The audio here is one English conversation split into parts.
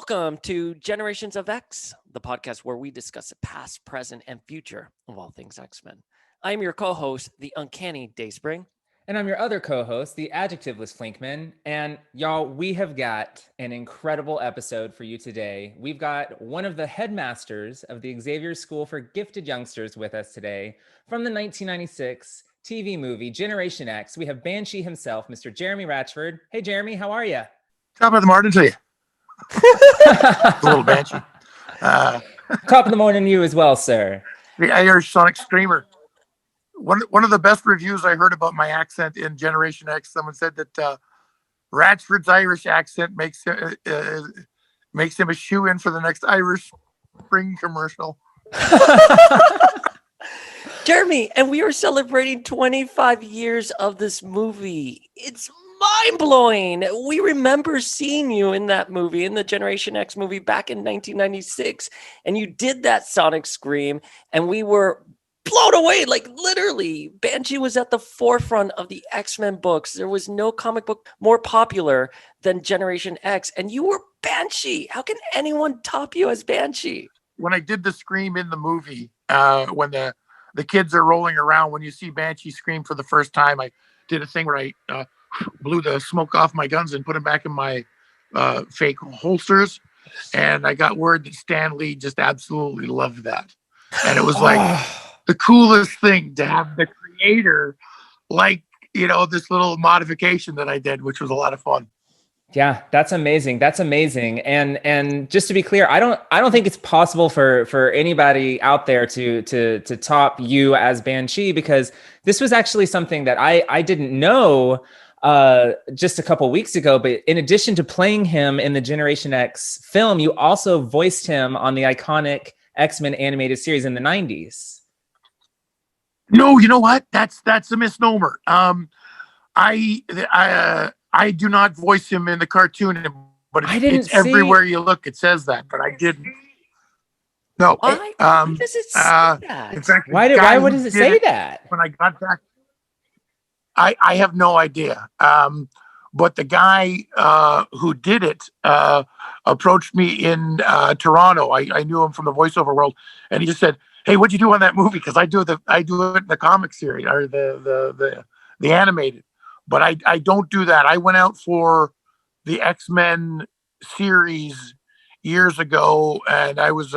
Welcome to Generations of X, the podcast where we discuss the past, present, and future of all things X-Men. I'm your co-host, the uncanny Dayspring. And I'm your other co-host, the adjectiveless Flinkman. And y'all, we have got an incredible episode for you today. We've got one of the headmasters of the Xavier School for Gifted Youngsters with us today from the 1996 TV movie Generation X. We have Banshee himself, Mr. Jeremy Ratchford. Hey, Jeremy, how are you? Top of the morning to you. A little Banshee. Top of the morning to you as well, sir. The Irish Sonic Screamer. One of the best reviews I heard about my accent in Generation X, someone said that Ratchford's Irish accent makes him a shoe-in for the next Irish Spring commercial. Jeremy, and we are celebrating 25 years of this movie. It's mind-blowing. We remember seeing you in that movie, in the Generation X movie back in 1996, and you did that Sonic Scream, and we were blown away. Like, literally, Banshee was at the forefront of the X-Men books. There was no comic book more popular than Generation X, and you were Banshee. How can anyone top you as Banshee? When I did the Scream in the movie, when the kids are rolling around, when you see Banshee scream for the first time, I did a thing where I blew the smoke off my guns and put them back in my fake holsters. And I got word that Stan Lee just absolutely loved that. And it was like the coolest thing to have the creator, like, this little modification that I did, which was a lot of fun. Yeah, that's amazing. That's amazing. And just to be clear, I don't think it's possible for anybody out there to top you as Banshee, because this was actually something that I didn't know just a couple weeks ago. But in addition to playing him in the Generation X film, you also voiced him on the iconic X-Men animated series in the 90s. No, you know what? That's a misnomer. I do not voice him in the cartoon, but it's everywhere you look. It says that, but I didn't. No. Why does it say that? In fact, Why does it say that? When I got back, I have no idea. But the guy who did it approached me in Toronto. I knew him from the voiceover world, and he just said, "Hey, what'd you do on that movie?" Because I do it in the comic series or the animated. But I don't do that. I went out for the X-Men series years ago, and I was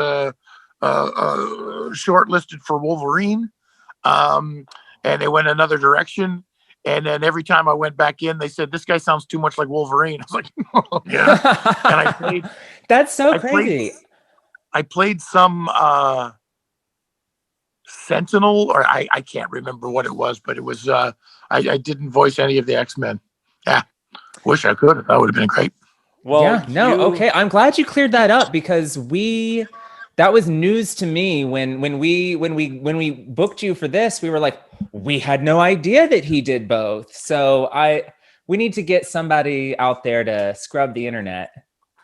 shortlisted for Wolverine, and they went another direction. And then every time I went back in, they said, "This guy sounds too much like Wolverine." I was like, "Oh, yeah." And I played. That's so crazy. I played some Sentinel, or I can't remember what it was, but it was I didn't voice any of the X-Men. Yeah, wish I could. That would have been great. Well, yeah, okay. I'm glad you cleared that up, because that was news to me when we booked you for this. We were like, we had no idea that he did both. So we need to get somebody out there to scrub the internet.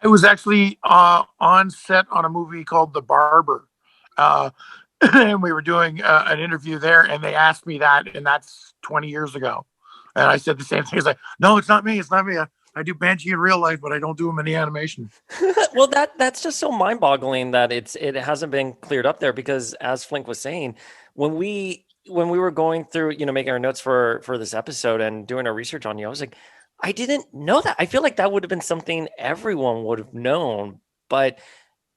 I was actually on set on a movie called The Barber. And we were doing an interview there, and they asked me that, and that's 20 years ago. And I said the same thing. It's like, "No, it's not me. It's not me. I do Banshee in real life, but I don't do him in the animation." Well, that's just so mind-boggling that it hasn't been cleared up there, because as Flink was saying, when we were going through, making our notes for this episode and doing our research on you, I was like, I didn't know that. I feel like that would have been something everyone would have known. But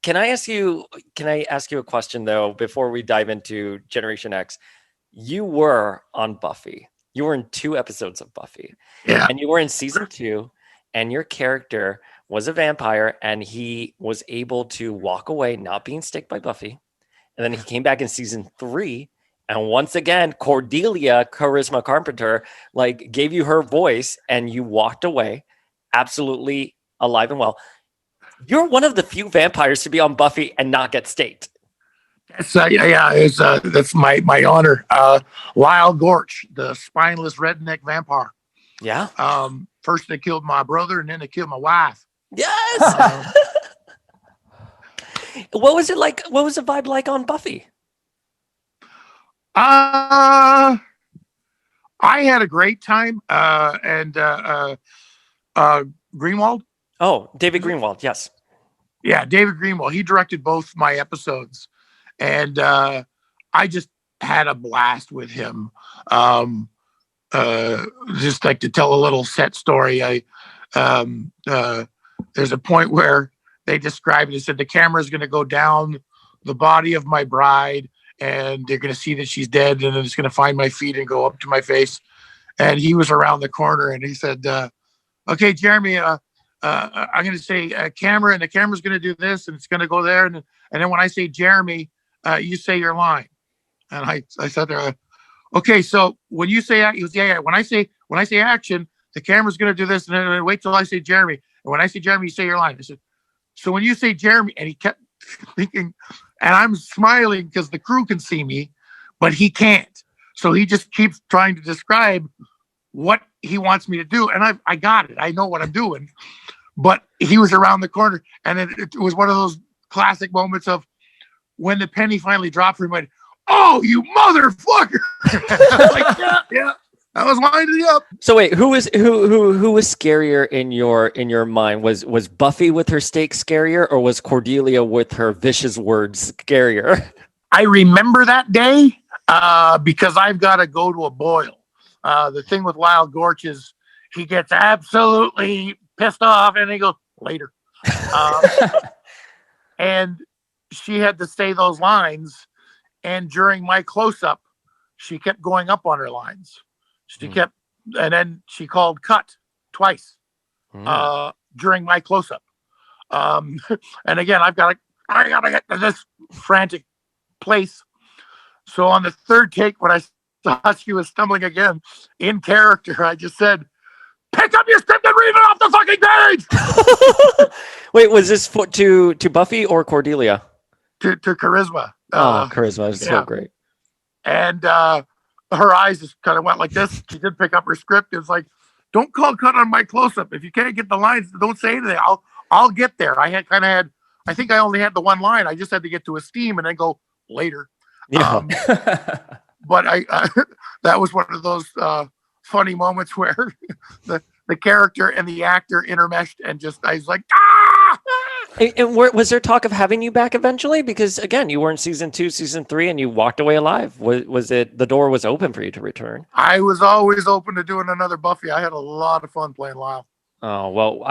Can I ask you a question, though, before we dive into Generation X? You were on Buffy. You were in 2 episodes of Buffy. Yeah. And you were in season 2, and your character was a vampire, and he was able to walk away, not being staked by Buffy. And then he came back in season 3, and once again, Cordelia, Charisma Carpenter, gave you her voice, and you walked away absolutely alive and well. You're one of the few vampires to be on Buffy and not get staked. That's my honor. Lyle Gorch, the spineless redneck vampire. Yeah. First they killed my brother, and then they killed my wife. Yes. What was it like? What was the vibe like on Buffy? I had a great time. And Greenwald. Oh, David Greenwald. Yes. Yeah, David Greenwell. He directed both my episodes, and I just had a blast with him. Just like to tell a little set story. There's a point where they described it. They said the camera is going to go down the body of my bride, and they're going to see that she's dead, and then it's going to find my feet and go up to my face. And he was around the corner, and he said, "Okay, Jeremy, I'm going to say camera, and the camera's going to do this, and it's going to go there, and then when I say Jeremy, you say your line." And I said, "Okay, so when you say he was, yeah, when I say action, the camera's going to do this, and then wait till I say Jeremy, and when I say Jeremy, you say your line." I said, "So when you say Jeremy," and he kept thinking, and I'm smiling because the crew can see me, but he can't. So he just keeps trying to describe what he wants me to do. And I got it. I know what I'm doing. But he was around the corner. And it was one of those classic moments of when the penny finally dropped for him, went, "Oh, you motherfucker." Like, yeah. I was winding up. So wait, who was scarier in your mind? Was Buffy with her steak scarier, or was Cordelia with her vicious words scarier? I remember that day because I've got to go to a boil. The thing with Lyle Gorch is he gets absolutely pissed off and he goes, "Later." And she had to say those lines. And during my close-up, she kept going up on her lines. She kept, and then she called cut twice during my close-up. And again, I gotta get to this frantic place. So on the third take, when I saw she was stumbling again in character, I just said, "Pick up your script and read it off the fucking page." Wait, was this to Buffy or Cordelia? To Charisma. Charisma is so great. And her eyes just kind of went like this. She did pick up her script. It's like, "Don't call cut on my close-up. If you can't get the lines, don't say anything. I'll get there." I think I only had the one line. I just had to get to a steam and then go later. Yeah. But that was one of those funny moments where the character and the actor intermeshed, and just I was like, "Ah!" And was there talk of having you back eventually? Because again, you were in season 2, season 3, and you walked away alive. Was it the door was open for you to return? I was always open to doing another Buffy. I had a lot of fun playing Lyle. Oh, well,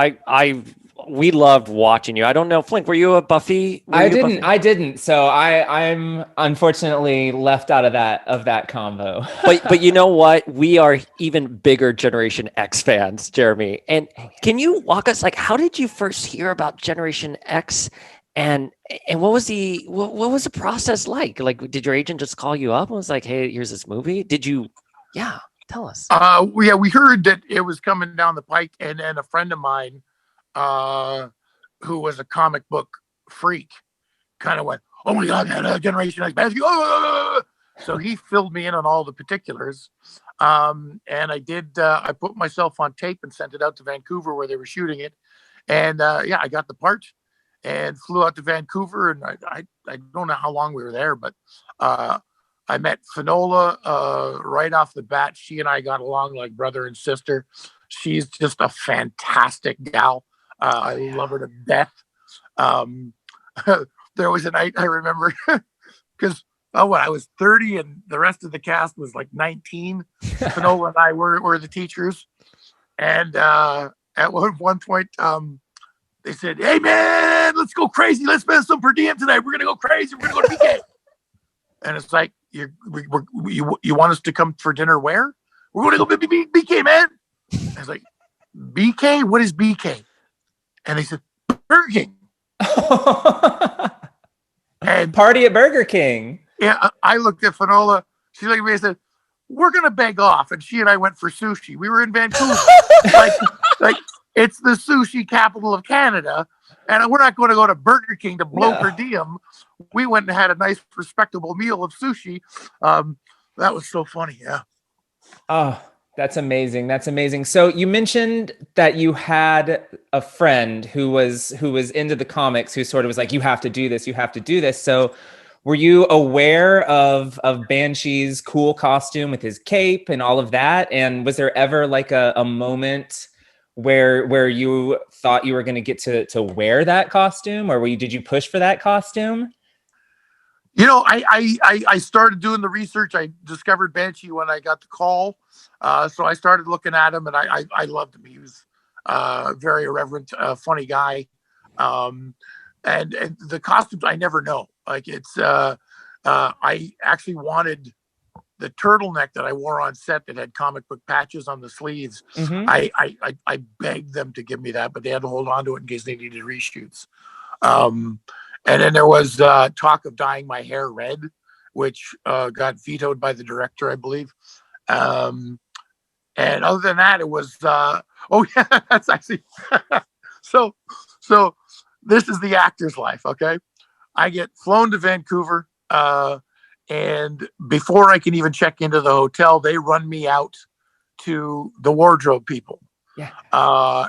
we loved watching you. I don't know, Flink, were you a Buffy? I didn't. So I'm unfortunately left out of that combo. but you know what? We are even bigger Generation X fans, Jeremy. And can you walk us, like, how did you first hear about Generation X? And what was the process like? Like, did your agent just call you up and was like, "Hey, here's this movie"? Yeah. Tell us. We heard that it was coming down the pike, and then a friend of mine, who was a comic book freak, kind of went, "Oh my God, that Generation X Banshee!" So he filled me in on all the particulars, and I did. I put myself on tape and sent it out to Vancouver where they were shooting it, and I got the part and flew out to Vancouver, and I don't know how long we were there, but I met Finola right off the bat. She and I got along like brother and sister. She's just a fantastic gal. I love her to death. There was a night I remember because I was 30 and the rest of the cast was like 19. Finola and I were the teachers. And at one point, they said, "Hey man, let's go crazy. Let's spend some per diem tonight. We're gonna go crazy. We're gonna go to PK." And it's like, you want us to come for dinner where? "We're going to go BK, man." I was like, "BK? What is BK?" And they said, "Burger King." And party at Burger King. Yeah, I looked at Finola. She looked at me and said, "We're going to beg off." And she and I went for sushi. We were in Vancouver. like it's the sushi capital of Canada. And we're not going to go to Burger King to blow per diem. We went and had a nice, respectable meal of sushi. That was so funny. Yeah. Oh, that's amazing. That's amazing. So you mentioned that you had a friend who was into the comics, who sort of was like, "You have to do this. You have to do this." So were you aware of Banshee's cool costume with his cape and all of that? And was there ever like a moment where you thought you were going to get to wear that costume, or did you push for that costume? You know, I started doing the research. I discovered Banshee when I got the call. So I started looking at him, and I loved him. He was very irreverent, funny guy. And the costumes, I never know. Like I actually wanted the turtleneck that I wore on set that had comic book patches on the sleeves. Mm-hmm. I begged them to give me that, but they had to hold on to it in case they needed reshoots. And then there was talk of dyeing my hair red, which got vetoed by the director, I believe. And other than that, it was, oh yeah, that's actually, so this is the actor's life. Okay. I get flown to Vancouver, and before I can even check into the hotel, they run me out to the wardrobe people. Yeah.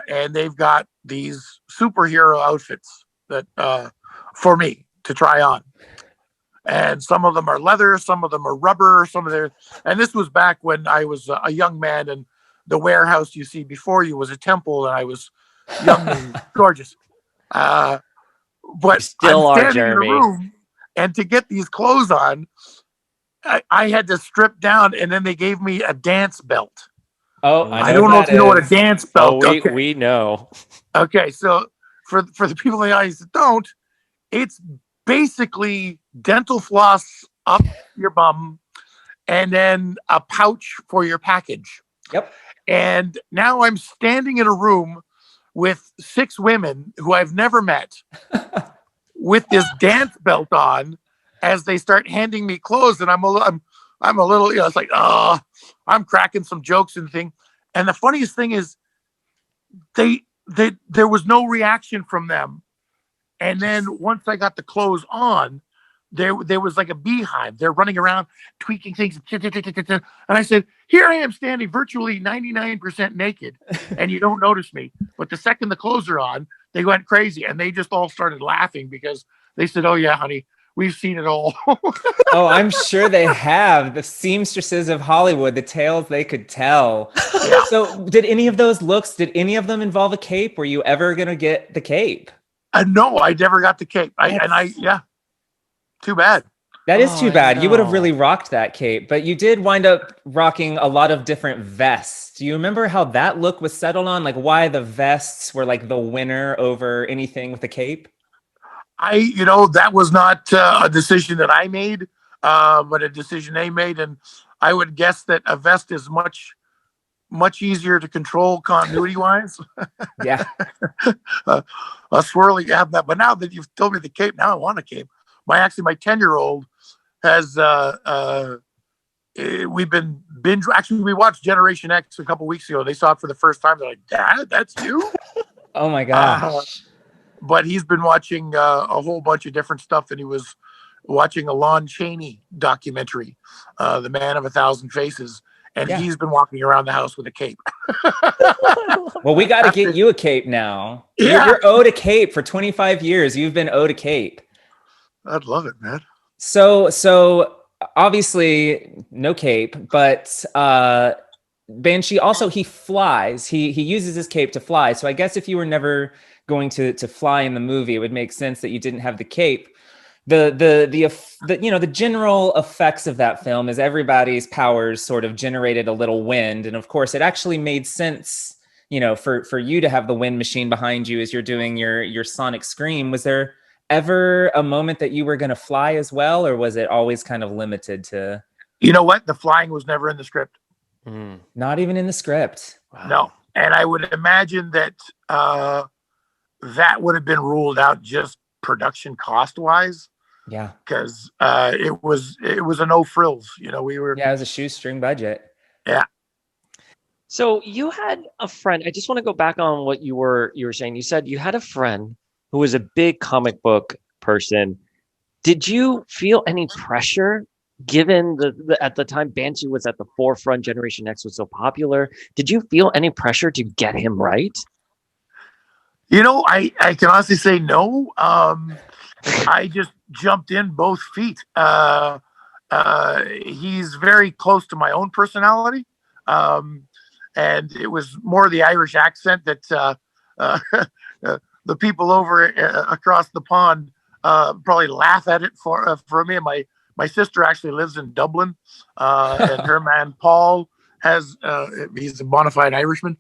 And they've got these superhero outfits that, for me to try on. And some of them are leather, some of them are rubber, and this was back when I was a young man, and the warehouse you see before you was a temple, and I was young and gorgeous. But You still I'm are, standing in a Jeremy. room, and to get these clothes on, I had to strip down, and then they gave me a dance belt. Oh, I don't know if you know what a dance belt is. Oh, we know. Okay, so for the people in the audience that don't, it's basically dental floss up your bum and then a pouch for your package. Yep. And now I'm standing in a room with 6 women who I've never met with this dance belt on as they start handing me clothes. And I'm a little, it's like, I'm cracking some jokes and thing. And the funniest thing is there was no reaction from them. And then once I got the clothes on, there was like a beehive. They're running around tweaking things. And I said, here I am standing virtually 99% naked, and you don't notice me. But the second the clothes are on, they went crazy, and they just all started laughing because they said, oh yeah, honey, we've seen it all. Oh, I'm sure they have. The seamstresses of Hollywood, the tales they could tell. Yeah. So did any of those looks, did any of them involve a cape? Were you ever going to get the cape? No, I never got the cape. Yeah, too bad. That is too bad. You would have no. really rocked that cape, but you did wind up rocking a lot of different vests. Do you remember how that look was settled on? Like why the vests were like the winner over anything with the cape? That was not a decision that I made, but a decision they made. And I would guess that a vest is much easier to control continuity wise. Yeah. A swirly have that. But now that you've told me the cape, now I want a cape. My 10-year-old has, we've been actually we watched Generation X a couple weeks ago. They saw it for the first time. They're like, Dad, that's you? Oh my gosh. But he's been watching a whole bunch of different stuff, and he was watching a Lon Chaney documentary, The Man of a Thousand Faces, and he's been walking around the house with a cape. Well, we got to get you a cape now. Yeah. You're owed a cape for 25 years. You've been owed a cape. I'd love it, man. So obviously no cape, but Banshee also, he flies. He uses his cape to fly. So I guess if you were never going to fly in the movie, it would make sense that you didn't have the cape. The general effects of that film is everybody's powers sort of generated a little wind, and of course it actually made sense, for you to have the wind machine behind you as you're doing your sonic scream. Was there ever a moment that you were going to fly as well, or was it always kind of limited to? You know what? The flying was never in the script. Not even in the script. Wow. No, and I would imagine that that would have been ruled out just production cost wise. Yeah, because it was a no frills. We were. Yeah, it was a shoestring budget. Yeah. So you had a friend. I just want to go back on what you were saying. You said you had a friend who was a big comic book person. Did you feel any pressure, given the at the time Banshee was at the forefront, Generation X was so popular? Did you feel any pressure to get him right? I can honestly say no. I just jumped in both feet. He's very close to my own personality. and it was more the Irish accent that the people over across the pond probably laugh at it for me. And my sister actually lives in Dublin, and her man Paul he's a bona fide Irishman.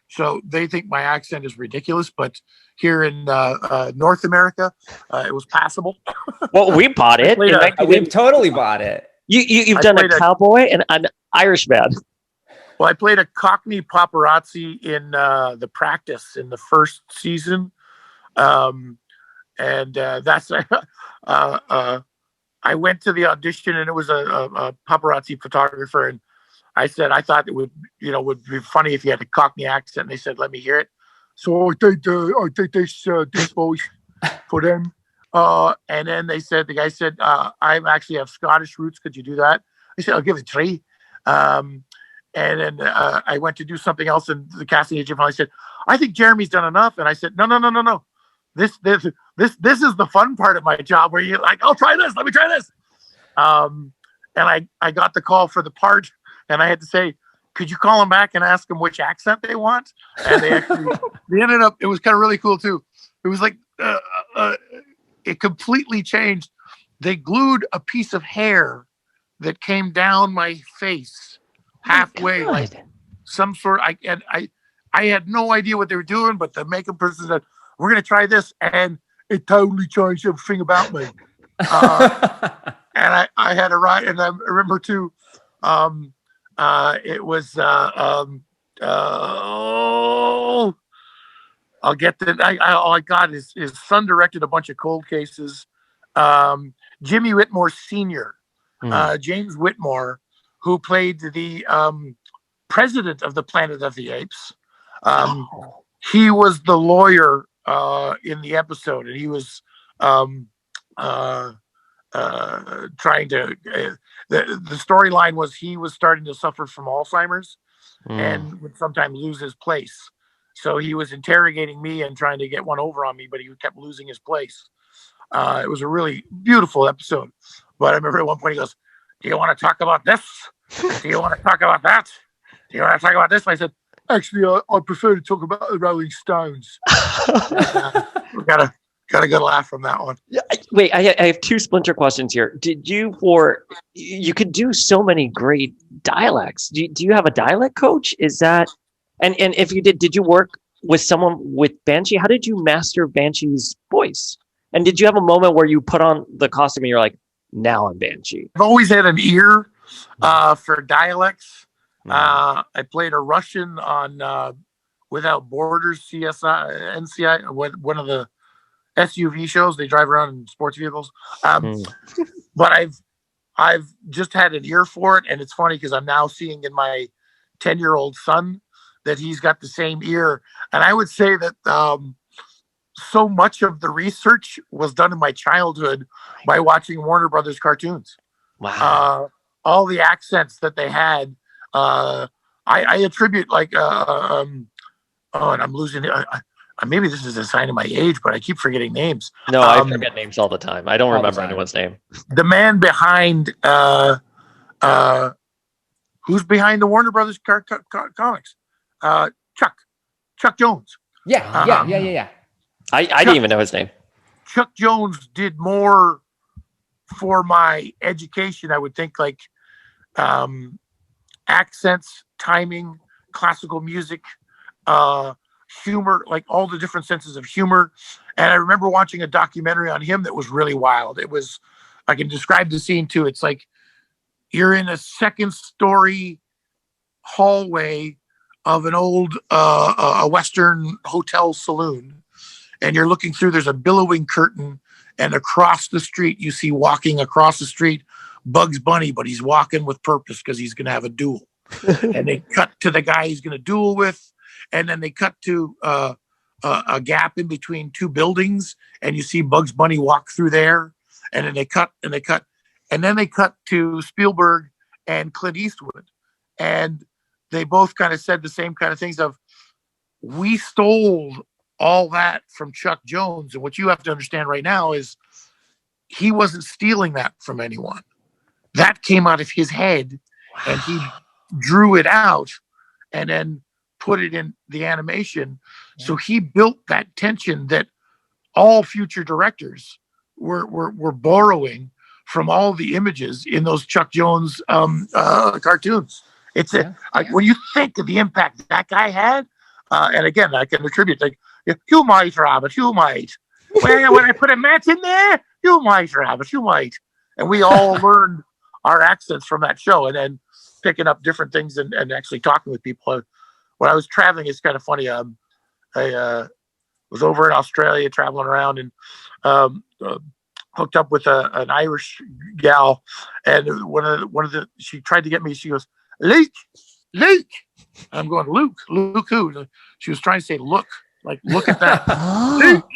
So they think my accent is ridiculous, but here in North America, it was passable. Well, we bought it. We've totally bought it. You've done a cowboy and an Irishman. Well, I played a Cockney paparazzi in The Practice in the first season. And that's I went to the audition, and it was a paparazzi photographer, and I said I thought it would be funny if you had a Cockney accent. And they said, "Let me hear it." So I did this voice for them, and then the guy said, "I actually have Scottish roots. Could you do that?" I said, "I'll give it a try." And then I went to do something else, and the casting agent finally said, "I think Jeremy's done enough." And I said, No. This is the fun part of my job, where you're like, "I'll try this. Let me try this." And I got the call for the part, and I had to say, "Could you call them back and ask them which accent they want?" And they ended up. It was kind of really cool too. It was like it completely changed. They glued a piece of hair that came down my face halfway, like some sort. I had no idea what they were doing, but the makeup person said, "We're going to try this," and it totally changed everything about me. And I had a ride, and I remember too. It was I'll get the. All I got is his son directed a bunch of cold cases. Jimmy Whitmore Sr., James Whitmore, who played the president of the Planet of the Apes. He was the lawyer in the episode, and he was trying to. The storyline was he was starting to suffer from Alzheimer's and would sometimes lose his place. So he was interrogating me and trying to get one over on me, but he kept losing his place. It was a really beautiful episode. But I remember at one point he goes, "Do you want to talk about this? Do you want to talk about that? Do you want to talk about this?" And I said, "Actually, I prefer to talk about the Rolling Stones." We got a good laugh from that one. Wait, I have two splinter questions here. Did you could do so many great dialects. Do you have a dialect coach? Is that and if you did you work with someone with Banshee? How did you master Banshee's voice? And did you have a moment where you put on the costume and you're like, "Now I'm Banshee"? I've always had an ear for dialects. I played a Russian on Without Borders, NCI, one of the SUV shows. They drive around in sports vehicles. But I've just had an ear for it, and it's funny because I'm now seeing in my 10-year-old son that he's got the same ear. And I would say that so much of the research was done in my childhood by watching Warner Brothers cartoons. Wow. All the accents that they had, I attribute and I'm losing it. Maybe this is a sign of my age, but I keep forgetting names. No, I forget names all the time. I don't remember anyone's name. The man behind, who's behind the Warner Brothers comics? Chuck Jones. Yeah. I didn't even know his name. Chuck Jones did more for my education, I would think, like accents, timing, classical music, humor, like all the different senses of humor. And I remember watching a documentary on him that was really wild. It was, I can describe the scene too. It's like you're in a second story hallway of an old a Western hotel saloon, and you're looking through, there's a billowing curtain, and across the street you see, walking across the street, Bugs Bunny, but he's walking with purpose because he's going to have a duel. And they cut to the guy he's going to duel with, and then they cut to a gap in between two buildings, and you see Bugs Bunny walk through there, and then they cut, and then they cut to Spielberg and Clint Eastwood, and they both kind of said the same kind of things of, we stole all that from Chuck Jones. And what you have to understand right now is he wasn't stealing that from anyone. That came out of his head, and he drew it out and then put it in the animation. So he built that tension that all future directors were borrowing from all the images in those Chuck Jones cartoons. It's when you think of the impact that guy had, and again, I can attribute like, you might, Robert, you might. When I put a match in there, you might, Robert, you might. And we all learned our accents from that show, and then picking up different things and actually talking with people. When I was traveling, it's kind of funny. I was over in Australia traveling around and hooked up with an Irish gal, and one of the she tried to get me. She goes, Luke. I'm going, Luke who? She was trying to say look at that. Luke.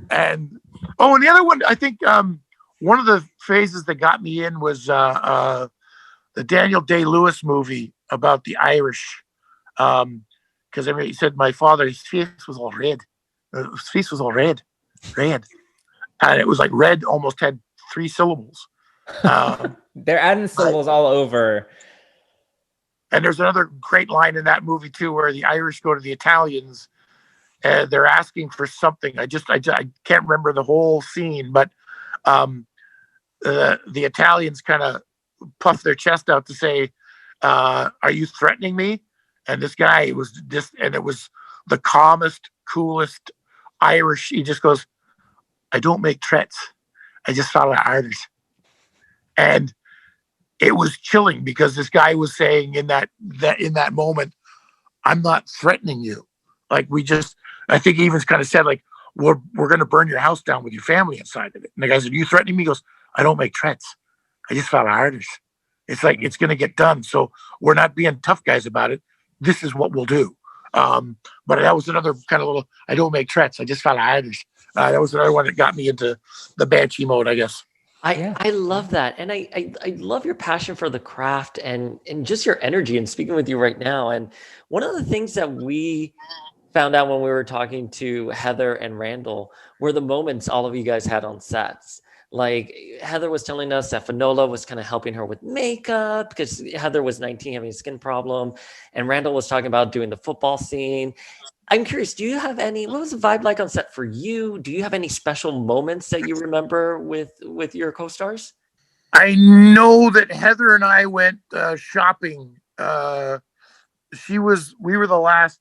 And and the other one, I think one of the phases that got me in was the Daniel Day-Lewis movie about the Irish, because he said my father, his face was all red. His face was all red, and it was like red almost had 3 syllables. They're adding syllables all over. And there's another great line in that movie too, where the Irish go to the Italians and they're asking for something. I can't remember the whole scene, but the Italians kind of puff their chest out to say, "Are you threatening me?" And this guy was just, and it was the calmest, coolest Irish. He just goes, "I don't make threats. I just follow orders." And it was chilling because this guy was saying in that moment, "I'm not threatening you. Like I think he even kind of said like, we're going to burn your house down with your family inside of it." And the guy said, "Are you threatening me?" He goes, "I don't make threats. I just follow orders. It's like, it's going to get done. So we're not being tough guys about it. This is what we'll do." But that was another kind of little, I don't make threats. I just follow orders. That was another one that got me into the Banshee mode, I guess. I love that. And I love your passion for the craft and just your energy and speaking with you right now. And one of the things that we found out when we were talking to Heather and Randall were the moments all of you guys had on sets. Like Heather was telling us that Finola was kind of helping her with makeup because Heather was 19 having a skin problem. And Randall was talking about doing the football scene. I'm curious, what was the vibe like on set for you? Do you have any special moments that you remember with your co-stars? I know that Heather and I went shopping. We were the last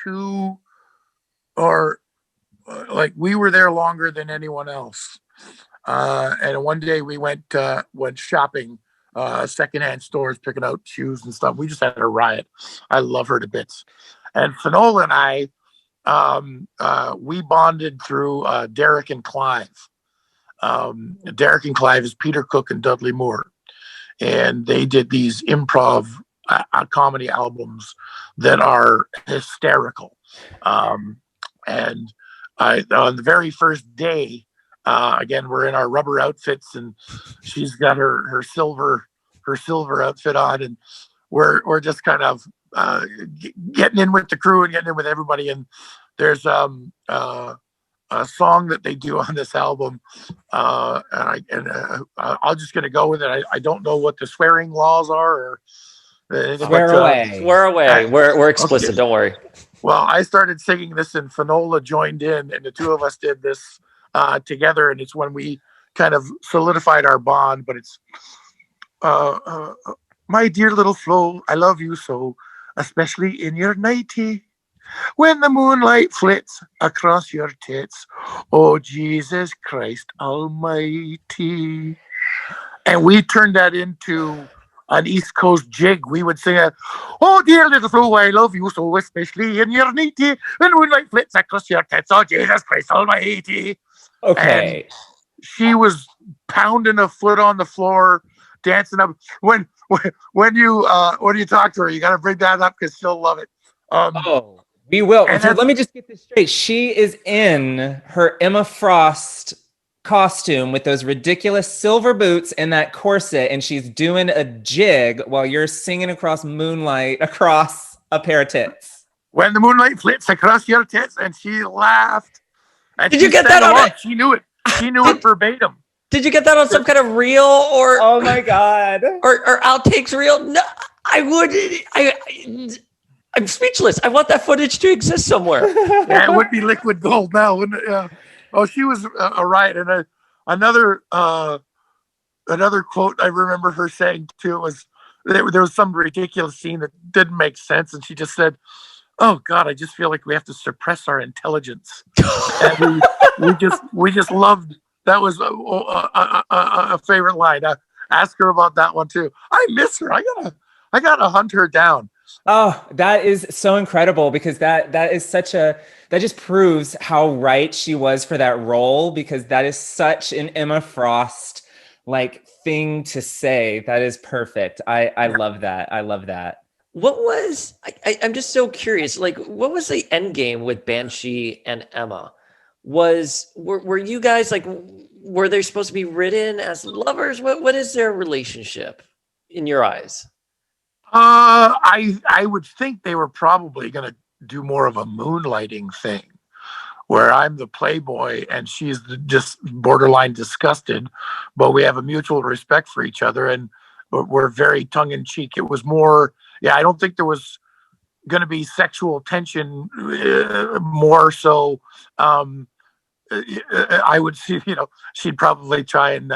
2, or we were there longer than anyone else. And one day we went shopping, secondhand stores, picking out shoes and stuff. We just had a riot. I love her to bits. And Finola and I, we bonded through Derek and Clive. Derek and Clive is Peter Cook and Dudley Moore. And they did these improv comedy albums that are hysterical. And on the very first day, again, we're in our rubber outfits, and she's got her silver outfit on, and we're just kind of getting in with the crew and getting in with everybody. And there's a song that they do on this album, and I'm just gonna go with it. I don't know what the swearing laws are, or Swear away. Swear away. We're explicit. Okay. Don't worry. Well, I started singing this, and Finola joined in, and the two of us did this together, and it's when we kind of solidified our bond. But it's my dear little Flo, I love you so, especially in your nightie, when the moonlight flits across your tits. Oh, Jesus Christ Almighty. And we turned that into an East Coast jig. We would sing it, oh, dear little Flo, I love you so, especially in your nightie, when the moonlight flits across your tits. Oh, Jesus Christ Almighty. Okay. And she was pounding a foot on the floor, dancing up. When you talk to her, you got to bring that up because she'll love it. We will. So let me just get this straight. She is in her Emma Frost costume with those ridiculous silver boots and that corset, and she's doing a jig while you're singing across moonlight across a pair of tits. When the moonlight flits across your tits, and she laughed. And did you get that on it? She knew it. She knew it verbatim. Did you get that on some kind of reel or? Oh my God. Or outtakes reel? No, I'm speechless. I want that footage to exist somewhere. Yeah, it would be liquid gold now, wouldn't it? Yeah. Oh, she was a riot. And another quote I remember her saying too was there was some ridiculous scene that didn't make sense, and she just said, "Oh God, I just feel like we have to suppress our intelligence." And we just loved that. Was a favorite line. Ask her about that one too. I miss her. I gotta hunt her down. Oh, that is so incredible, because that just proves how right she was for that role, because that is such an Emma Frost like thing to say. That is perfect. I love that. I love that. What was I'm just so curious. Like, what was the end game with Banshee and Emma? Were you guys like, were they supposed to be written as lovers? What is their relationship in your eyes? I would think they were probably going to do more of a moonlighting thing, where I'm the playboy and she's just borderline disgusted, but we have a mutual respect for each other, and we're very tongue in cheek. It was more, yeah. I don't think there was going to be sexual tension. More so, I would see. She'd probably try and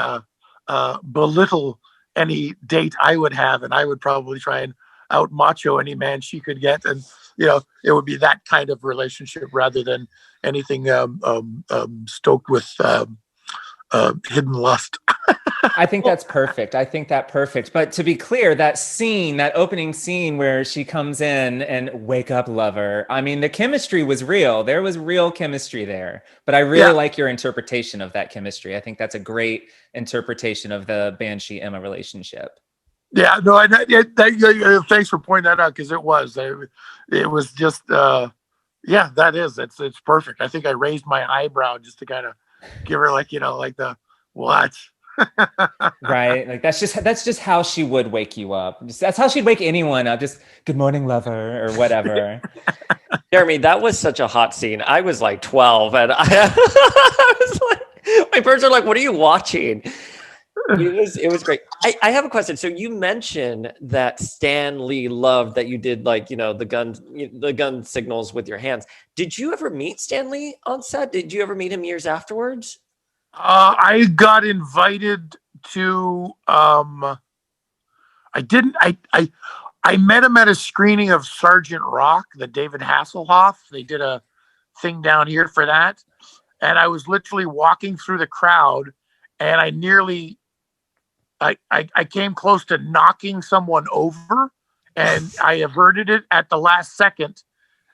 belittle any date I would have, and I would probably try and out macho any man she could get, and it would be that kind of relationship rather than anything stoked with hidden lust. I think that's perfect. I think that perfect. But to be clear, that opening scene where she comes in and wake up, lover. I mean, the chemistry was real. There was real chemistry there. But I really like your interpretation of that chemistry. I think that's a great interpretation of the Banshee Emma relationship. Yeah, no, thanks for pointing that out, because it was just, it's perfect. I think I raised my eyebrow just to kind of give her like the what. Right, like that's just how she would wake you up. That's how she'd wake anyone up. Just good morning, lover, or whatever. Jeremy, that was such a hot scene. I was like 12, and I was like, my parents are like, "What are you watching?" It was great. I have a question. So you mentioned that Stan Lee loved that you did the gun signals with your hands. Did you ever meet Stan Lee on set? Did you ever meet him years afterwards? I got invited to. I didn't. I met him at a screening of Sergeant Rock, the David Hasselhoff. They did a thing down here for that, and I was literally walking through the crowd, and I nearly. I came close to knocking someone over, and I averted it at the last second.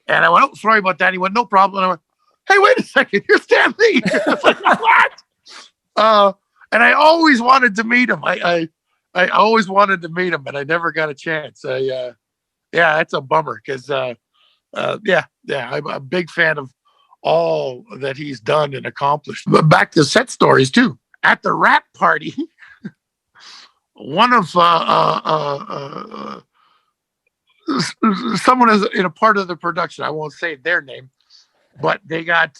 And I went, "Oh, sorry about that." He went, "No problem." And I went, "Hey, wait a second, you're Stan Lee." It's like, what? And I always wanted to meet him. I always wanted to meet him, but I never got a chance. It's a bummer, because I'm a big fan of all that he's done and accomplished. But back to set stories too. At the rap party, one of someone is in a part of the production. I won't say their name, but they got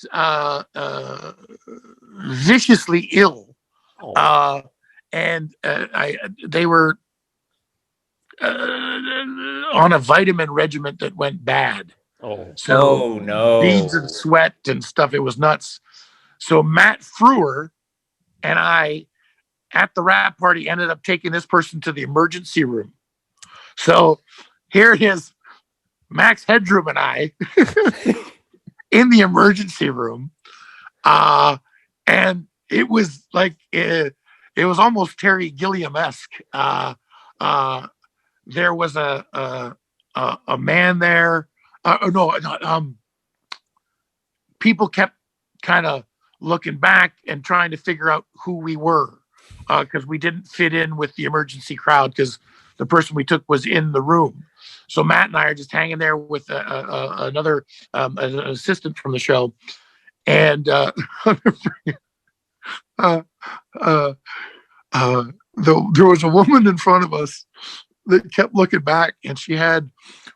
viciously ill, and they were on a vitamin regimen that went bad. So no, beads of sweat and stuff. It was nuts. So Matt Frewer and I, at the rap party, ended up taking this person to the emergency room. So here it is, Max Headroom and I in the emergency room. And it was like, it was almost Terry Gilliam-esque. There was a man there. People kept kind of looking back and trying to figure out who we were, because we didn't fit in with the emergency crowd, because the person we took was in the room. So Matt and I are just hanging there with another an assistant from the show, and there was a woman in front of us that kept looking back, and she had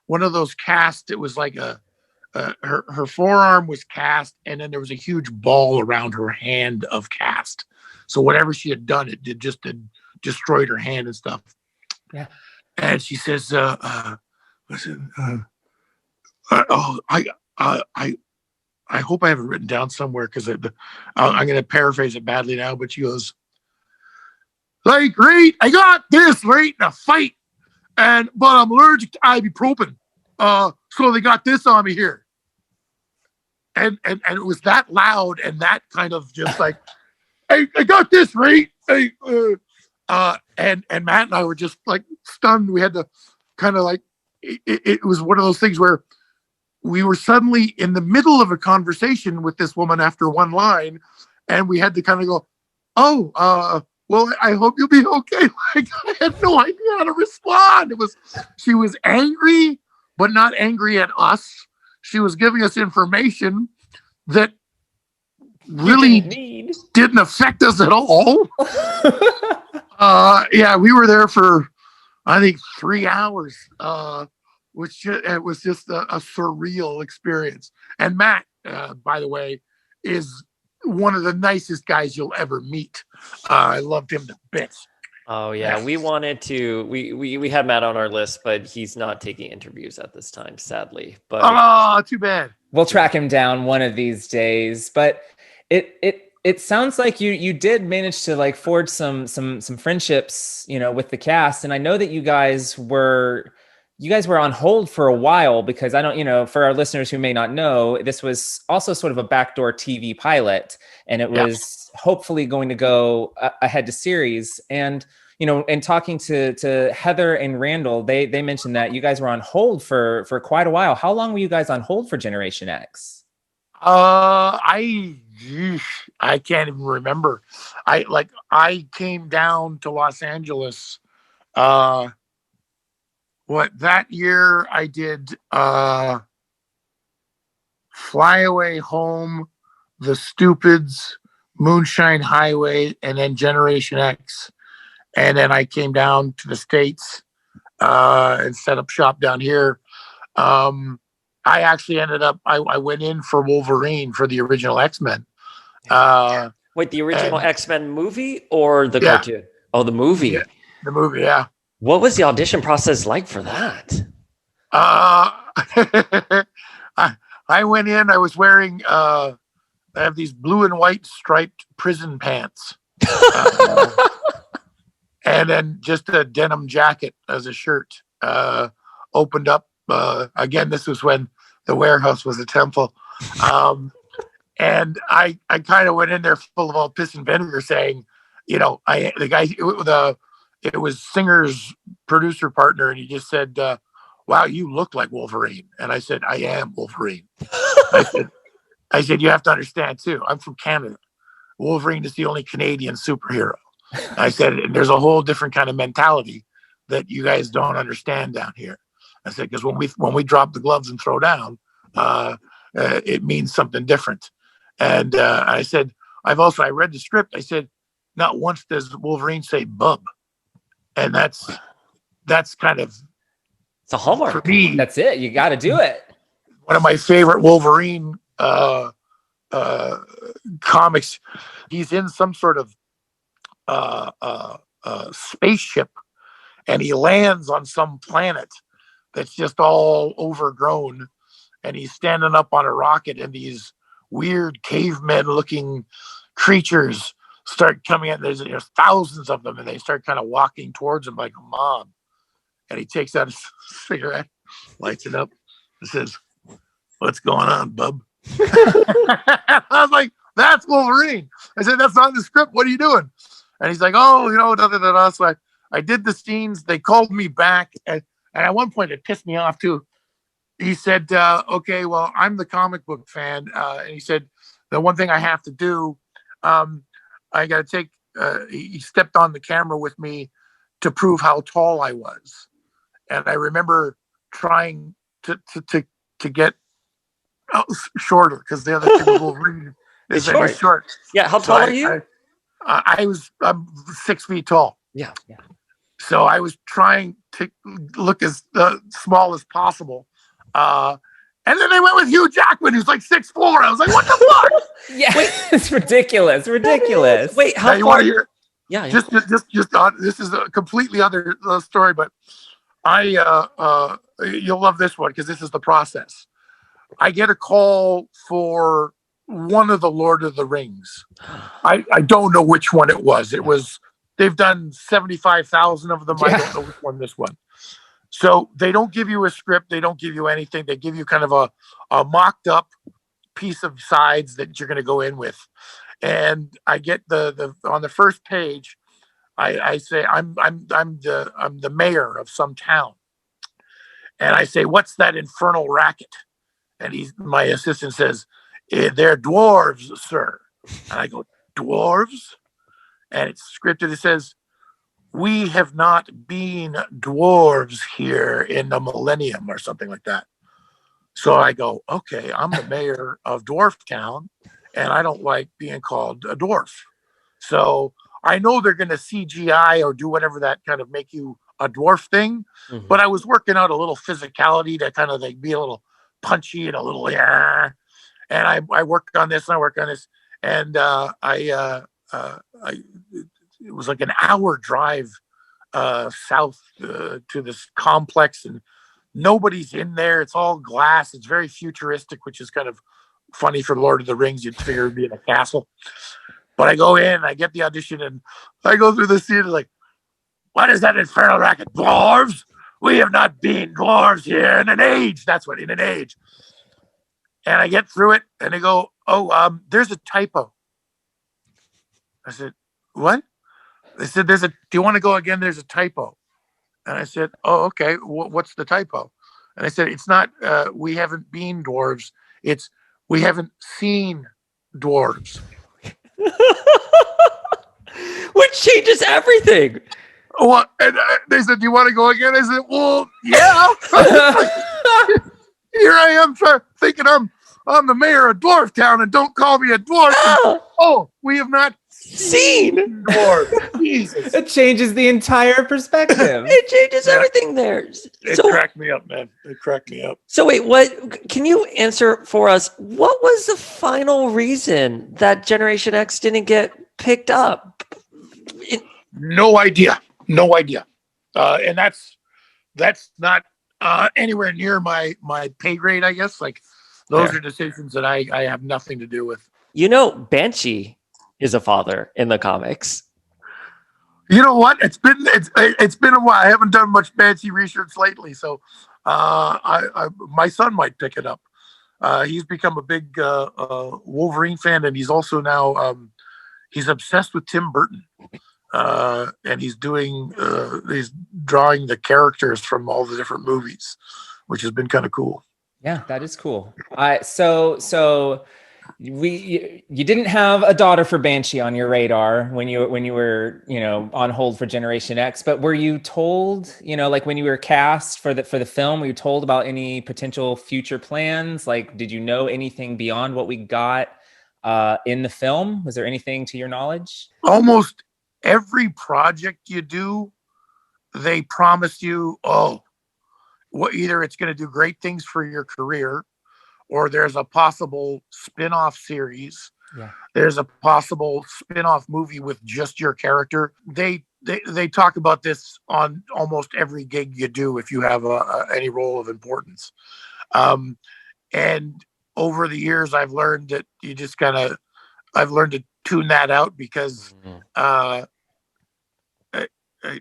one of those casts. It was like her forearm was cast, and then there was a huge ball around her hand of cast. So whatever she had done, it did destroyed her hand and stuff. Yeah. And she says, listen, I hope I have it written down somewhere because I'm going to paraphrase it badly now, but she goes, like, great, I got this right in a fight, but I'm allergic to ibuprofen. So they got this on me here. And it was that loud and that kind of just like, I got this right. And Matt and I were just like stunned. We had to kind of like, it was one of those things where we were suddenly in the middle of a conversation with this woman after one line, and we had to kind of go, well, I hope you'll be okay. Like, I had no idea how to respond. She was angry, but not angry at us. She was giving us information that really didn't affect us at all. Yeah, we were there for, I think, 3 hours, which it was just a surreal experience. And Matt, by the way, is one of the nicest guys you'll ever meet. I loved him to bits. Oh yeah, we wanted to. We had Matt on our list, but he's not taking interviews at this time, sadly. But too bad. We'll track him down one of these days. But it sounds like you did manage to like forge some friendships, with the cast. And I know that you guys were on hold for a while because I don't, for our listeners who may not know, this was also sort of a backdoor TV pilot, and it was hopefully going to go ahead to series. And, and talking to Heather and Randall, they mentioned that you guys were on hold for quite a while. How long were you guys on hold for Generation X? I can't even remember. I came down to Los Angeles, that year I did Fly Away Home, The Stupids, Moonshine Highway, and then Generation X. And then I came down to the States and set up shop down here. I actually ended up, I went in for Wolverine for the original XMen. Wait, the original X-Men movie or the cartoon? Oh, the movie. Yeah, the movie, yeah. What was the audition process like for that? I went in, I was wearing, I have these blue and white striped prison pants. And then just a denim jacket as a shirt. Opened up, again, this was when the warehouse was a temple. And I kind of went in there full of all piss and vinegar saying, it was Singer's producer partner, and he just said, wow, you look like Wolverine. And I said, I am Wolverine. I said, you have to understand too, I'm from Canada. Wolverine is the only Canadian superhero. I said, and there's a whole different kind of mentality that you guys don't understand down here. I said, because when we drop the gloves and throw down, it means something different. And I said, I read the script. I said, not once does Wolverine say bub. And that's kind of, it's a hallmark for me. That's it. You got to do it. One of my favorite Wolverine comics. He's in some sort of spaceship, and he lands on some planet that's just all overgrown, and he's standing up on a rocket, and these weird cavemen looking creatures start coming in. There's thousands of them, and they start kind of walking towards him like a mob. And he takes out a cigarette, lights it up, and says, "What's going on, bub?" I was like, "That's Wolverine." I said, "That's not in the script. What are you doing?" And he's like, "Oh, da da da da." So I did the scenes. They called me back, and at one point it pissed me off too. He said, "Okay, well, I'm the comic book fan," and he said, "The one thing I have to do, I got to take." He stepped on the camera with me to prove how tall I was, and I remember trying to get shorter because the other two Wolverine is short. Yeah, how tall are you? I'm 6 feet tall. Yeah. So I was trying to look as small as possible. And then they went with Hugh Jackman, who's like 6'4". I was like, what the fuck? Yeah, it's ridiculous. Ridiculous. Wait, Now, how you want far? to hear? Yeah, yeah. Just this is a completely other story, but you'll love this one because this is the process. I get a call for one of the Lord of the Rings. I don't know which one it was. It was, they've done 75,000 of them. Yeah. I don't know which one this one. So they don't give you a script. They don't give you anything. They give you kind of a mocked up piece of sides that you're going to go in with. And I get the on the first page, I say, I'm the mayor of some town. And I say, what's that infernal racket? And my assistant says, they're dwarves, sir. And I go, dwarves? And it's scripted. It says, we have not been dwarves here in the millennium or something like that. So I go, okay, I'm the mayor of Dwarf Town and I don't like being called a dwarf. So I know they're going to CGI or do whatever that kind of make you a dwarf thing. Mm-hmm. But I was working out a little physicality to kind of like be a little punchy and a little, and I worked on this and I worked on this. And it was like an hour drive south to this complex, and nobody's in there. It's all glass. It's very futuristic, which is kind of funny for Lord of the Rings. You'd figure it'd be in a castle. But I go in, I get the audition, and I go through the scene like, what is that infernal racket? Dwarves? We have not been dwarves here in an age. That's what, in an age. And I get through it, and they go, there's a typo. I said, what? They said, do you want to go again? There's a typo. And I said, oh, okay. What's the typo? And I said, it's not, we haven't been dwarves. It's, we haven't seen dwarves. Which changes everything. Well, and they said, do you want to go again? I said, well, yeah. Here I am thinking I'm the mayor of Dwarf Town, and don't call me a dwarf. Oh, we have not seen dwarves. Jesus. It changes the entire perspective. It changes everything there. It cracked me up, man. It cracked me up. So wait, what? Can you answer for us? What was the final reason that Generation X didn't get picked up? No idea. No idea. And that's not anywhere near my pay grade, I guess. Like those are decisions that I have nothing to do with. You know, Banshee is a father in the comics. You know what? It's been a while. I haven't done much Banshee research lately, so my son might pick it up. He's become a big Wolverine fan, and he's also now he's obsessed with Tim Burton. And he's drawing the characters from all the different movies, which has been kind of cool. Yeah, that is cool. So you didn't have a daughter for Banshee on your radar when you were on hold for Generation X, but were you told, like when you were cast for the film, were you told about any potential future plans? Like, did you know anything beyond what we got in the film? Was there anything to your knowledge? Almost every project you do, they promise you, either it's going to do great things for your career, or there's a possible spin-off series. Yeah. There's a possible spin-off movie with just your character. They talk about this on almost every gig you do if you have any role of importance. And over the years, I've learned that I've learned to tune that out because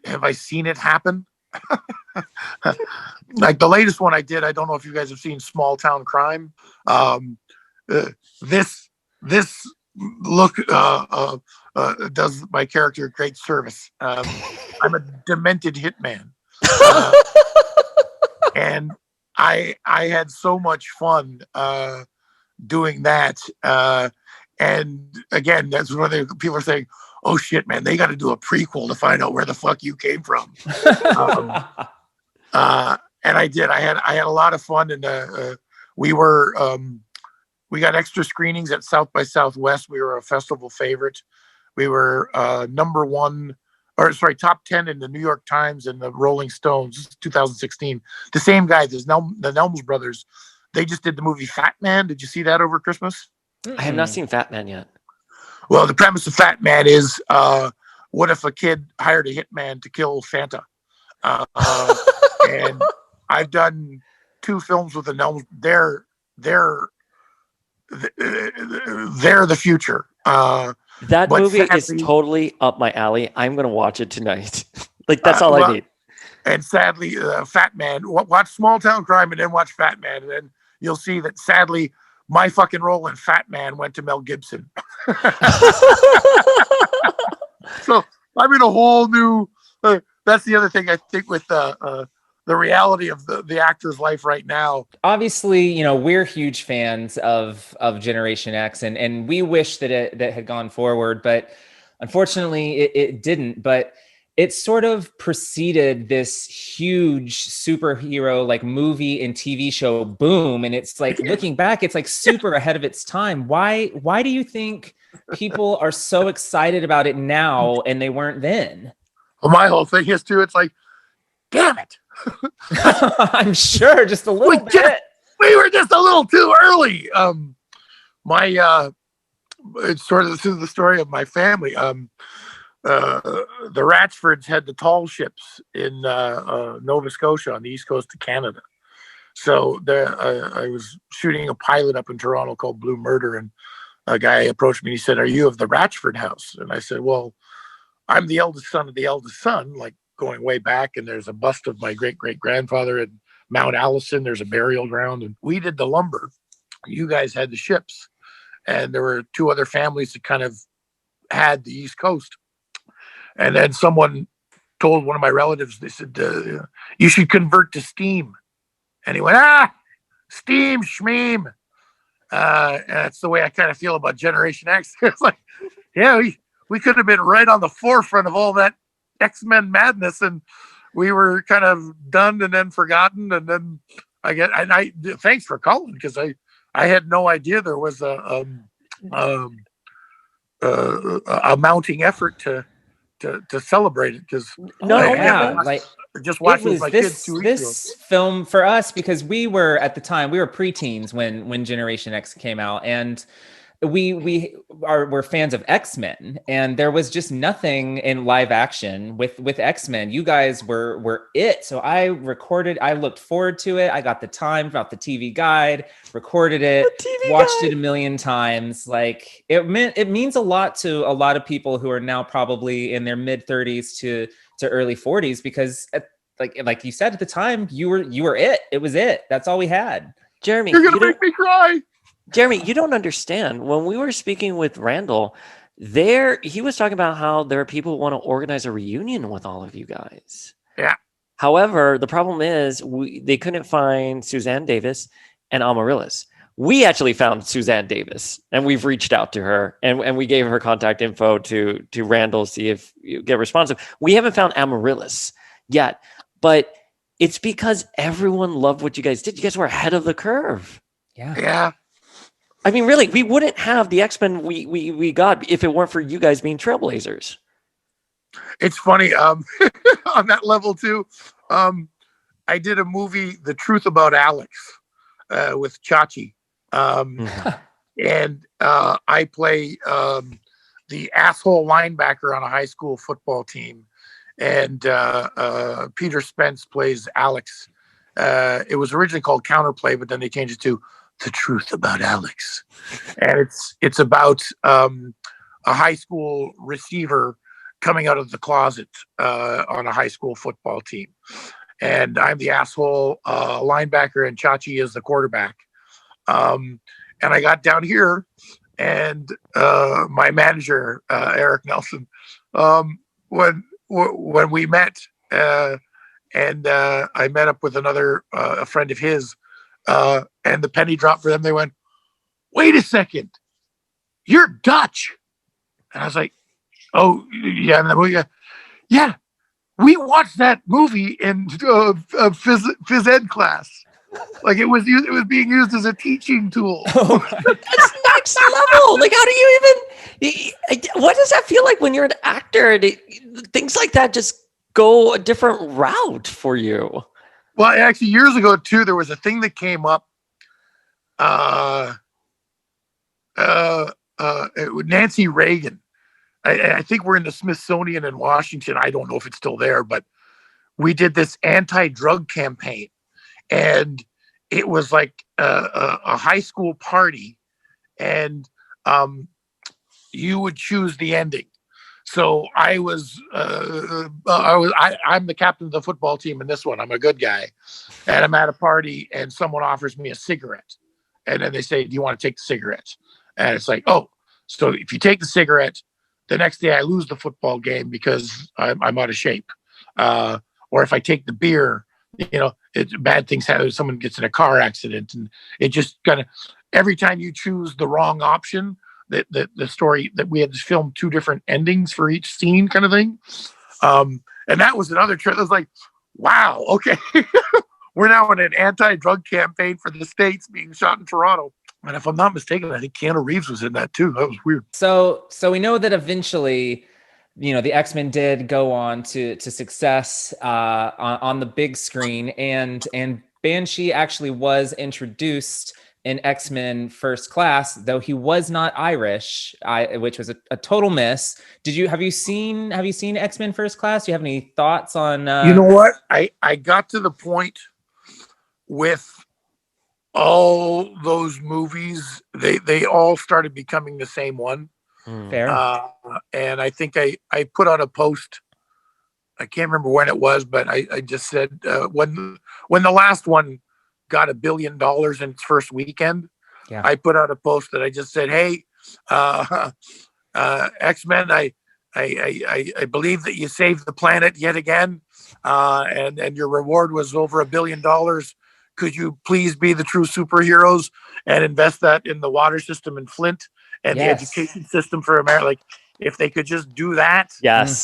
have I seen it happen? Like the latest one I did, I don't know if you guys have seen Small Town Crime. This look does my character great service. I'm a demented hitman, and I had so much fun doing that. And again, that's one of the people are saying, "Oh shit, man, they got to do a prequel to find out where the fuck you came from." And I did. I had a lot of fun, and we got extra screenings at South by Southwest. We were a festival favorite. We were top 10 in the New York Times and the Rolling Stones, 2016. The same guy, the Nelms brothers, they just did the movie Fat Man. Did you see that over Christmas? I have not seen Fat Man yet. Well, the premise of Fat Man is, what if a kid hired a hitman to kill Santa? And I've done 2 films with the gnomes. They're the future. That but movie is sadly, totally up my alley. I'm going to watch it tonight. Like, that's all I need. And sadly, Fat Man, watch Small Town Crime and then watch Fat Man. And then you'll see that sadly, my fucking role in Fat Man went to Mel Gibson. So I'm in a whole new, that's the other thing I think with the reality of the actor's life right now. Obviously, you know, we're huge fans of Generation X, and we wish that it had gone forward, but unfortunately it didn't. But it sort of preceded this huge superhero like movie and TV show boom, and it's like looking back, it's like super ahead of its time. Why do you think people are so excited about it now and they weren't then? Well, my whole thing is too, it's like, damn it. I'm sure just a little bit. We were just a little too early. It's sort of, this is the story of my family. The Ratchfords had the tall ships in Nova Scotia on the east coast of Canada. So I was shooting a pilot up in Toronto called Blue Murder, and a guy approached me and he said, "Are you of the Ratchford house?" And I said, "Well, I'm the eldest son of the eldest son, like going way back, and there's a bust of my great-great-grandfather at Mount Allison. There's a burial ground, and we did the lumber. You guys had the ships, and there were 2 other families that kind of had the East Coast." And then someone told one of my relatives, they said, "You should convert to steam." And he went, steam, schmeam. And that's the way I kind of feel about Generation X. It's like, yeah, we could have been right on the forefront of all that XMen madness, and we were kind of done and then forgotten. And then I thanks for calling, because I had no idea there was a mounting effort to celebrate it, because just watched with my kids 2 weeks ago. This film for us, because we were at the time, we were preteens when Generation X came out, and we're fans of X-Men, and there was just nothing in live action with X-Men. You guys were it. So I looked forward to it. I got the time about the TV guide, recorded it, watched it a million times. Like it means a lot to a lot of people who are now probably in their mid 30s to early 40s, because like you said at the time, you were it. It was it. That's all we had. Jeremy, you're gonna make me cry. Jeremy, you don't understand. When we were speaking with Randall, he was talking about how there are people who want to organize a reunion with all of you guys. Yeah. However, the problem is they couldn't find Suzanne Davis and Amaryllis. We actually found Suzanne Davis, and we've reached out to her, and we gave her contact info to Randall, see if you get responsive. We haven't found Amaryllis yet, but it's because everyone loved what you guys did. You guys were ahead of the curve. Yeah. I mean, really, we wouldn't have the X-Men we got if it weren't for you guys being trailblazers. It's funny, on that level too. I did a movie, The Truth About Alex, with Chachi. And I play the asshole linebacker on a high school football team. And Peter Spence plays Alex. It was originally called Counterplay, but then they changed it to The Truth About Alex. And it's about a high school receiver coming out of the closet on a high school football team. And I'm the asshole linebacker, and Chachi is the quarterback. And I got down here, and my manager, Eric Nelson, when we met, and I met up with a friend of his, and the penny dropped for them. They went, "Wait a second, you're Dutch." And I was like, "Oh, yeah." And the yeah, we watched that movie in phys ed class. Like it was being used as a teaching tool. That's next level. Like, how do you even? What does that feel like when you're an actor? Things like that just go a different route for you. Well, actually, years ago too, there was a thing that came up Nancy Reagan. I think we're in the Smithsonian in Washington. I don't know if it's still there, but we did this anti-drug campaign, and it was like a high school party, and you would choose the ending. So I'm the captain of the football team in this one. I'm a good guy, and I'm at a party, and someone offers me a cigarette, and then they say, "Do you want to take the cigarette?" And it's like, oh, so if you take the cigarette, the next day I lose the football game because I'm out of shape. Or if I take the beer, bad things happen. Someone gets in a car accident, and it just kind of every time you choose the wrong option. The story that we had to film 2 different endings for each scene, kind of thing. And that was another trip. It was like, wow, okay. We're now in an anti-drug campaign for the States being shot in Toronto. And if I'm not mistaken, I think Keanu Reeves was in that too. That was weird. So we know that eventually, the X-Men did go on to success on the big screen, and Banshee actually was introduced in X-Men First Class, though he was not Irish, which was a total miss. Have you seen X-Men First Class? Do you have any thoughts on? You know what? I got to the point with all those movies. They all started becoming the same one. Fair. And I think I put out a post. I can't remember when it was, but I just said when the last one got $1 billion in its first weekend, yeah. I put out a post that I just said, "Hey, X-Men, I believe that you saved the planet yet again, and your reward was over $1 billion. Could you please be the true superheroes and invest that in the water system in Flint and the education system for America? Like, if they could just do that." Yes.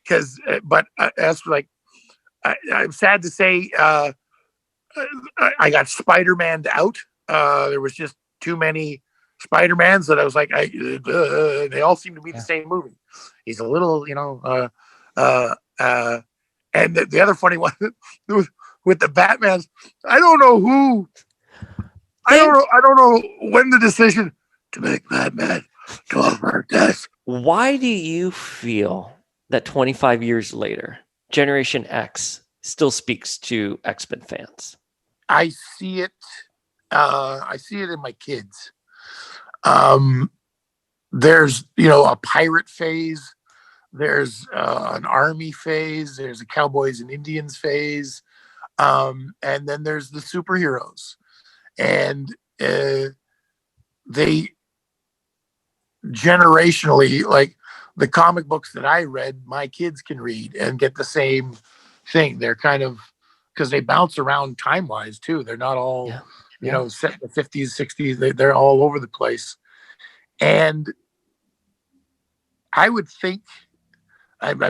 Because, as like, I'm sad to say, I got Spider-Man out. There was just too many Spider-Mans that I was like, they all seem to be the same movie. He's a little, and the other funny one with the Batmans, I don't know when the decision to make Batman talk like this. Why do you feel that 25 years later, Generation X still speaks to X-Men fans? I see it in my kids. There's, a pirate phase. There's an army phase. There's a cowboys and Indians phase. And then there's the superheroes. And they generationally, like the comic books that I read, my kids can read and get the same thing. They're kind of, because they bounce around time-wise too. They're not all, set in the 50s, 60s. They're all over the place. And I would think,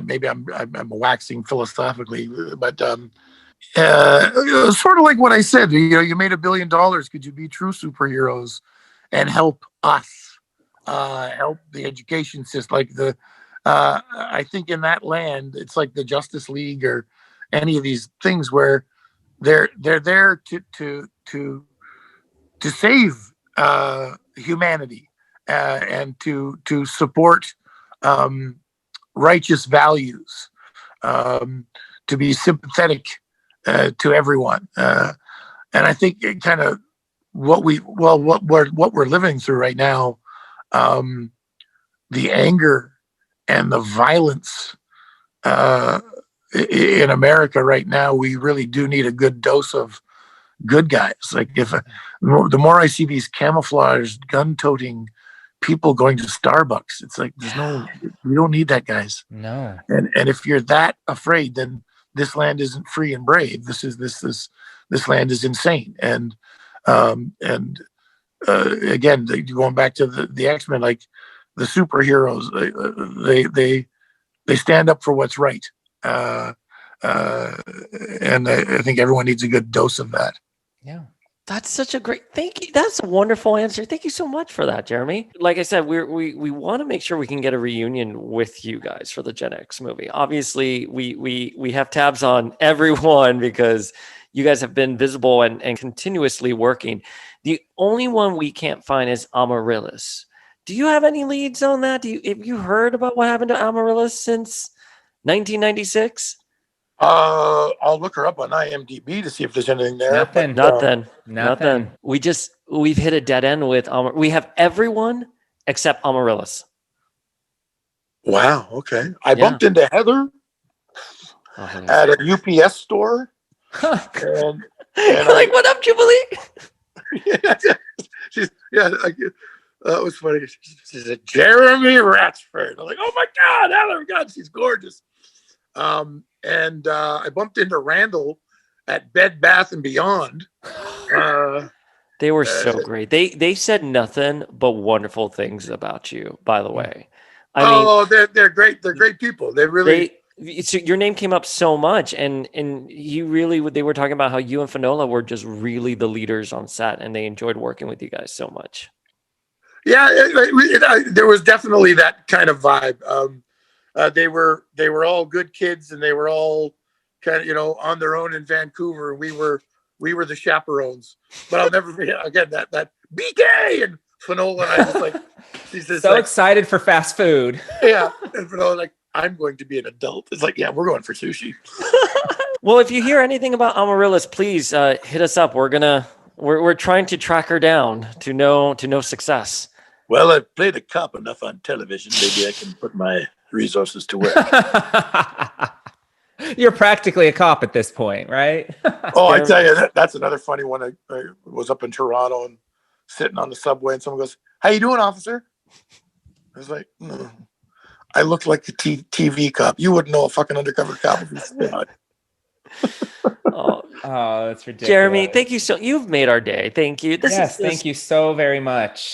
maybe I'm waxing philosophically, but sort of like what I said. You made $1 billion. Could you be true superheroes and help us, help the education system? Like I think in that land, it's like the Justice League or any of these things where they're there to save humanity and to support righteous values, to be sympathetic to everyone, and I think it kind of what we're living through right now, the anger and the violence in America right now. We really do need a good dose of good guys. Like the more I see these camouflaged gun-toting people going to Starbucks, it's like we don't need that, guys. No. And if you're that afraid, then this land isn't free and brave. This land is insane. And again, going back to the X-Men, like the superheroes, they stand up for what's right. And I think everyone needs a good dose of that. Yeah. That's such a great, thank you. That's a wonderful answer. Thank you so much for that, Jeremy. Like I said, we want to make sure we can get a reunion with you guys for the Gen X movie. Obviously, we have tabs on everyone because you guys have been visible and continuously working. The only one we can't find is Amaryllis. Do you have any leads on that? Have you heard about what happened to Amaryllis since 1996? I'll look her up on IMDb to see if there's anything there. Nothing. But, Nothing. We've hit a dead end with we have everyone except Amaryllis. Wow. Okay. I bumped into Heather at a UPS store. And like, what up, Jubilee? That was funny. She said, Jeremy Ratchford. I'm like, oh my God, Heather, God, she's gorgeous. And I bumped into Randall at Bed Bath and Beyond. They were so great. They said nothing but wonderful things about you, by the way. I mean, they're great. They're great people. They really. Your name came up so much, and they were talking about how you and Finola were just really the leaders on set, and they enjoyed working with you guys so much. Yeah, there was definitely that kind of vibe. They were all good kids, and they were all kind of on their own in Vancouver. We were the chaperones. But I'll never forget again that BK and Finola and I just like she's just so excited for fast food. Yeah, and Finola like, I'm going to be an adult. It's like, yeah, we're going for sushi. Well, if you hear anything about Amaryllis, please hit us up. We're trying to track her down to no success. Well, I've played a cop enough on television. Maybe I can put my resources to work. You're practically a cop at this point, right? Oh, I tell you, that's another funny one. I was up in Toronto and sitting on the subway, and someone goes, "How you doing, officer?" I was like, I looked like a TV cop. You wouldn't know a fucking undercover cop if you saw it. Oh, that's ridiculous. Jeremy, thank you you've made our day. Thank you. Thank you so very much.